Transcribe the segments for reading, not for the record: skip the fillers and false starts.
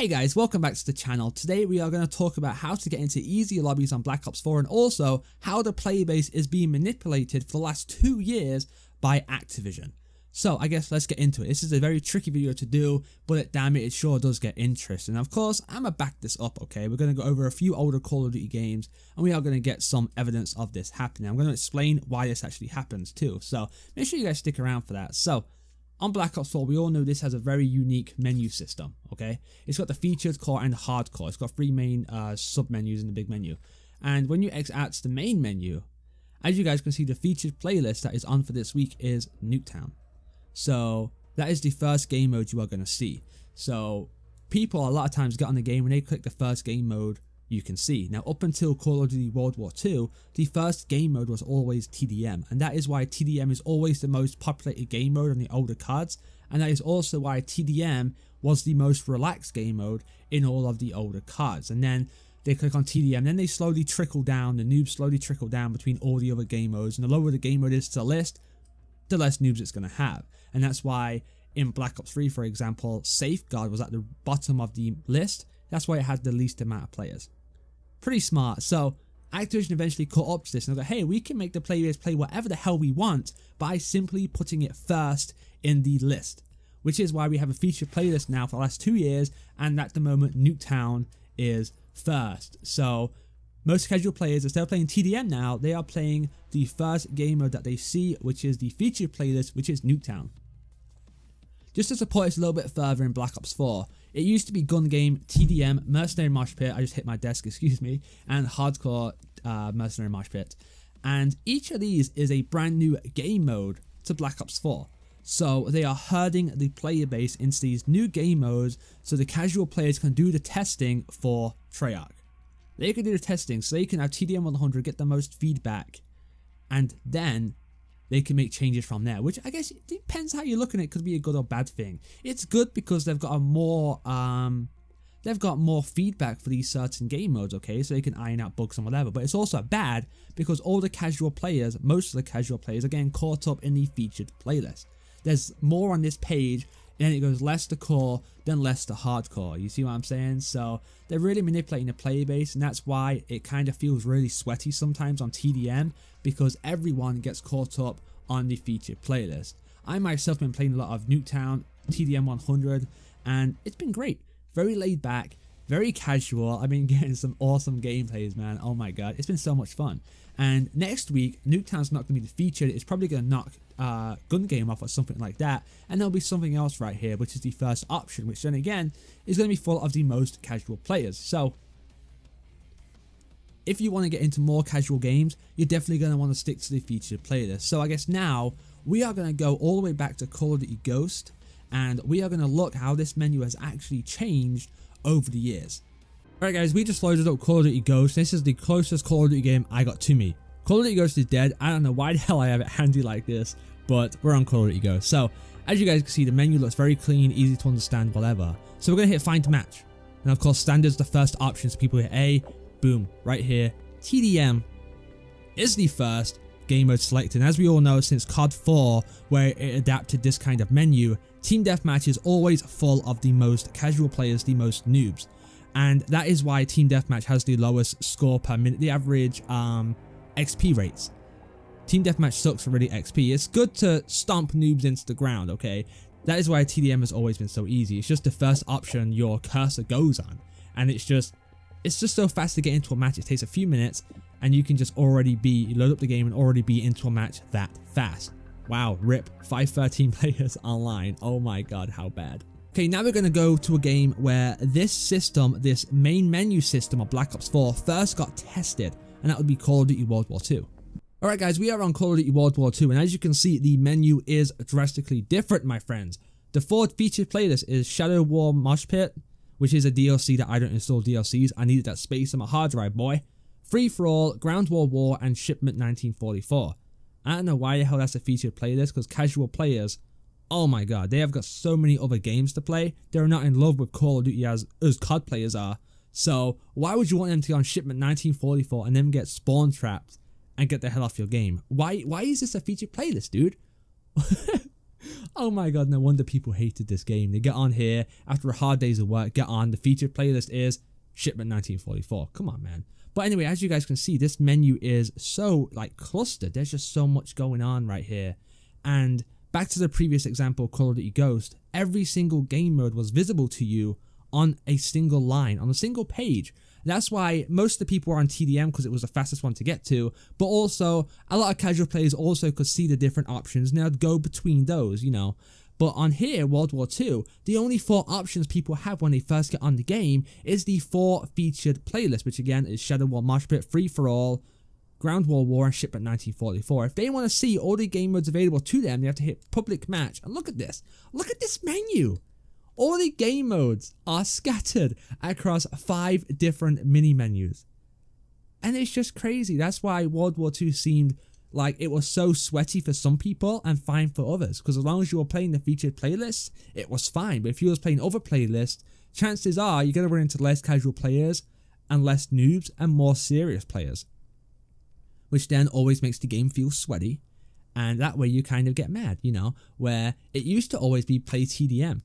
Hey guys, welcome back to the channel. Today we are going to talk about how to get into easy lobbies on Black Ops 4 and also how the player base is being manipulated for the last 2 years by Activision. So I guess let's get into it. This is a very tricky video to do, but damn it sure does get interesting. Of course, I'm going to back this up, okay? We're going to go over a few older Call of Duty games and we are going to get some evidence of this happening. I'm going to explain why this actually happens too, so make sure you guys stick around for that. So on Black Ops 4, we all know this has a very unique menu system, okay? It's got the featured, core, and hardcore. It's got 3 main sub-menus in the big menu. And when you exit out to the main menu, as you guys can see, the featured playlist that is on for this week is Nuketown. So that is the first game mode you are going to see. So people a lot of times get on the game, when they click the first game mode, you can see. Now up until Call of Duty World War II, the first game mode was always TDM, and that is why TDM is always the most populated game mode on the older cards, and that is also why TDM was the most relaxed game mode in all of the older cards. And then they click on TDM, then they slowly trickle down, the noobs slowly trickle down between all the other game modes, and the lower the game mode is to the list, the less noobs it's going to have. And that's why in Black Ops 3, for example, Safeguard was at the bottom of the list. That's why it had the least amount of players. Pretty smart. So Activision eventually caught up to this and go, hey, we can make the players play whatever the hell we want by simply putting it first in the list, which is why we have a featured playlist now for the last 2 years, and at the moment Nuketown is first. So most casual players, instead of playing TDM now, they are playing the first game mode that they see, which is the featured playlist, which is Nuketown. Just to support us a little bit further in Black Ops 4, it used to be Gun Game, TDM, Mercenary Mosh Pit, I just hit my desk, excuse me, and Hardcore Mercenary Mosh Pit. And each of these is a brand new game mode to Black Ops 4. So they are herding the player base into these new game modes so the casual players can do the testing for Treyarch. They can do the testing so they can have TDM 100, get the most feedback, and then they can make changes from there, which I guess it depends how you're looking at it, could be a good or bad thing. It's good because they've got a more feedback for these certain game modes, okay, so they can iron out bugs and whatever. But it's also bad because all the casual players, most of the casual players, are getting caught up in the featured playlist. There's more on this page, and then it goes less to core, then less to hardcore. You see what I'm saying? So they're really manipulating the player base, and that's why it kind of feels really sweaty sometimes on TDM, because everyone gets caught up on the featured playlist. I myself have been playing a lot of Nuketown, TDM 100, and it's been great. Very laid back, very casual. I've been getting some awesome gameplays, man. Oh my god, it's been so much fun. And next week, Nuketown's not going to be the featured. It's probably going to knock Gun Game off or something like that, and there'll be something else right here, which is the first option, which then again is going to be full of the most casual players. So if you want to get into more casual games, you're definitely going to want to stick to the featured playlist. So I guess now we are going to go all the way back to Call of Duty Ghost, and we are going to look how this menu has actually changed over the years. Alright guys, we just loaded up Call of Duty Ghost. This is the closest Call of Duty game I got to me. Call of Duty Ghost is dead. I don't know why the hell I have it handy like this, but we're on Call of Duty Ghost. So as you guys can see, the menu looks very clean, easy to understand, whatever. So we're going to hit find match. And of course, standard is the first option, so people hit A, boom, right here. TDM is the first game mode selected. And as we all know, since COD 4, where it adapted this kind of menu, Team Deathmatch is always full of the most casual players, the most noobs. And that is why Team Deathmatch has the lowest score per minute, the average XP rates. Team Deathmatch sucks for really XP. It's good to stomp noobs into the ground, okay? That is why TDM has always been so easy. It's just the first option your cursor goes on. And it's just so fast to get into a match. It takes a few minutes and you can just already you load up the game and already be into a match that fast. Wow, rip, 513 players online. Oh my god, how bad. Okay, now we're going to go to a game where this system, this main menu system of Black Ops 4 first got tested, and that would be Call of Duty World War II. Alright guys, we are on Call of Duty World War II, and as you can see, the menu is drastically different, my friends. The fourth featured playlist is Shadow War Mosh Pit, which is a DLC that I don't install DLCs. I needed that space on my hard drive, boy. Free For All, Ground War, and Shipment 1944. I don't know why the hell that's a featured playlist, because casual players, oh my god, they have got so many other games to play. They're not in love with Call of Duty as COD players are. So why would you want them to go on Shipment 1944 and then get spawn trapped and get the hell off your game? Why is this a featured playlist, dude? Oh my god, no wonder people hated this game. They get on here after a hard day's of work, get on, the featured playlist is Shipment 1944. Come on, man. But anyway, as you guys can see, this menu is so like clustered. There's just so much going on right here. And back to the previous example, Call of Duty Ghost, every single game mode was visible to you on a single line, on a single page. That's why most of the people are on TDM, because it was the fastest one to get to, but also a lot of casual players also could see the different options and they'd go between those, you know. But on here, World War II, the only 4 options people have when they first get on the game is the 4 featured playlists, which again is Shadow War Mosh Pit, Free For All, Ground War, and Shipment 1944. If they want to see all the game modes available to them, they have to hit Public Match. And look at this menu. All the game modes are scattered across 5 different mini menus. And it's just crazy. That's why World War II seemed like it was so sweaty for some people and fine for others. Because as long as you were playing the featured playlists, it was fine. But if you was playing other playlists, chances are you're going to run into less casual players and less noobs and more serious players. Which then always makes the game feel sweaty. And that way you kind of get mad, you know, where it used to always be play TDM.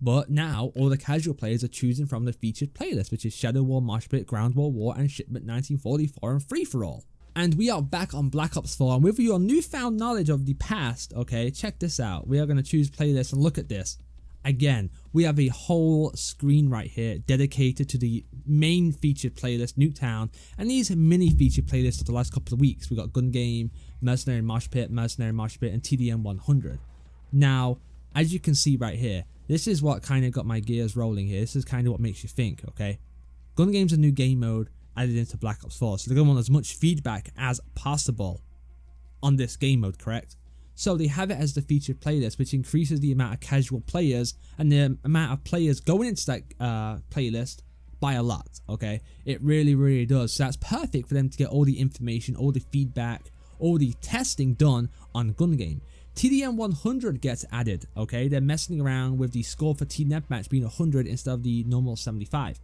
But now, all the casual players are choosing from the featured playlist, which is Shadow War, Mosh Pit, Ground War, and Shipment 1944, and Free For All. And we are back on Black Ops 4, and with your newfound knowledge of the past, okay, check this out. We are going to choose playlist, and look at this. Again, we have a whole screen right here dedicated to the main featured playlist, Nuketown, and these mini featured playlists of the last couple of weeks. We got Gun Game, Mercenary Mosh Pit, and TDM 100. Now, as you can see right here, this is what kind of got my gears rolling here. This is kind of what makes you think, okay? Gun Game's a new game mode added into Black Ops 4, so they're going to want as much feedback as possible on this game mode, correct? So they have it as the featured playlist, which increases the amount of casual players and the amount of players going into that playlist by a lot, okay? It really, really does. So that's perfect for them to get all the information, all the feedback, all the testing done on Gun Game. TDM 100 gets added, okay? They're messing around with the score for TDM match being 100 instead of the normal 75.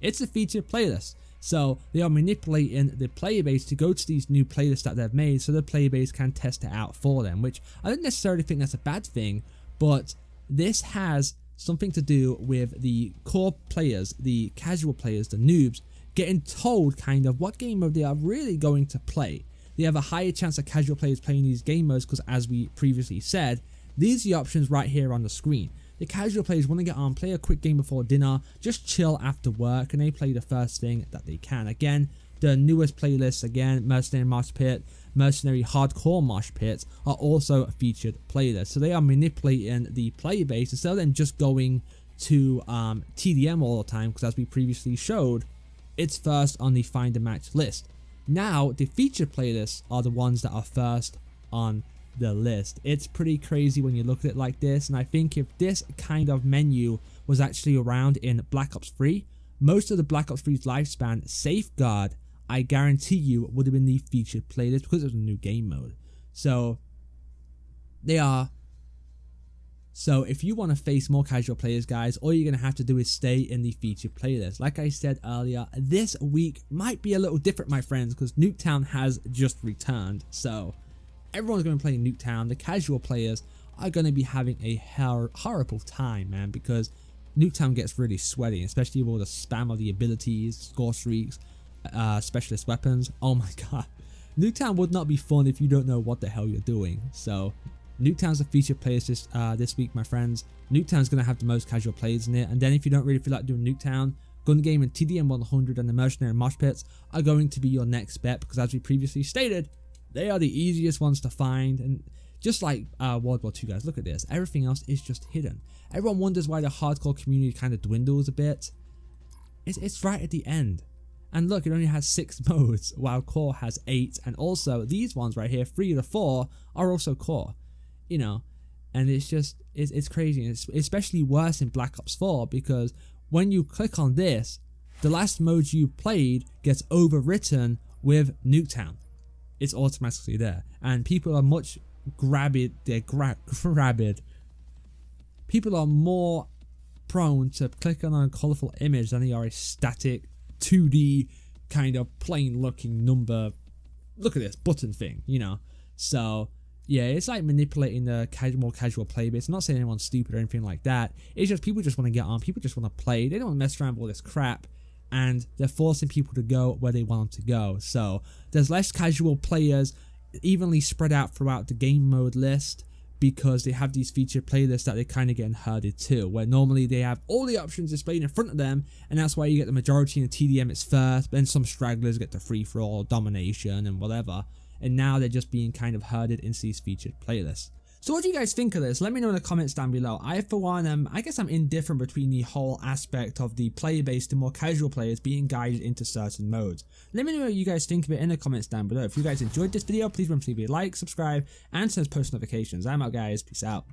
It's a featured playlist, so they are manipulating the player base to go to these new playlists that they've made so the player base can test it out for them, which I don't necessarily think that's a bad thing, but this has something to do with the core players, the casual players, the noobs, getting told kind of what game mode they are really going to play. They have a higher chance of casual players playing these game modes because, as we previously said, these are the options right here on the screen. The casual players want to get on, play a quick game before dinner, just chill after work, and they play the first thing that they can. Again, the newest playlists, again, Mercenary Mosh Pit, Mercenary Hardcore Mosh Pit, are also featured playlists. So they are manipulating the player base instead of them just going to TDM all the time, because as we previously showed, it's first on the Find a Match list. Now, the featured playlists are the ones that are first on the list. It's pretty crazy when you look at it like this, and I think if this kind of menu was actually around in Black Ops 3, most of the Black Ops 3's lifespan, Safeguard, I guarantee you, would have been the featured playlist because it was a new game mode. So, So if you want to face more casual players, guys, all you're going to have to do is stay in the featured playlist. Like I said earlier, this week might be a little different, my friends, because Nuketown has just returned. So everyone's going to be playing Nuketown. The casual players are going to be having a horrible time, man, because Nuketown gets really sweaty, especially with all the spam of the abilities, score streaks, specialist weapons. Oh my god. Nuketown would not be fun if you don't know what the hell you're doing. So Nuketown's a featured playlist this week, my friends. Nuketown's going to have the most casual players in it. And then if you don't really feel like doing Nuketown, Gun Game and TDM 100 and the Mercenary Mosh Pits are going to be your next bet, because as we previously stated, they are the easiest ones to find. And just like World War II, guys, look at this. Everything else is just hidden. Everyone wonders why the hardcore community kind of dwindles a bit. It's right at the end. And look, it only has 6 modes, while core has 8. And also, these ones right here, 3 of the 4, are also core. You know, and it's just, it's crazy. And it's especially worse in Black Ops 4, because when you click on this, the last mode you played gets overwritten with Nuketown. It's automatically there. And people are much grabbed, people are more prone to click on a colourful image than they are a static 2D kind of plain looking number, look at this button thing, you know. So Yeah, it's like manipulating the more casual play base. I'm not saying anyone's stupid or anything like that. It's just people just want to get on. People just want to play. They don't want to mess around with all this crap. And they're forcing people to go where they want them to go. So there's less casual players evenly spread out throughout the game mode list, because they have these featured playlists that they're kind of getting herded to, where normally they have all the options displayed in front of them, and that's why you get the majority in the TDM it's first, then some stragglers get the free-for-all, domination, and whatever, and now they're just being kind of herded into these featured playlists. So what do you guys think of this? Let me know in the comments down below. I, for one, I guess I'm indifferent between the whole aspect of the player base to more casual players being guided into certain modes. Let me know what you guys think of it in the comments down below. If you guys enjoyed this video, please remember to leave a like, subscribe, and turn on post notifications. I'm out, guys. Peace out.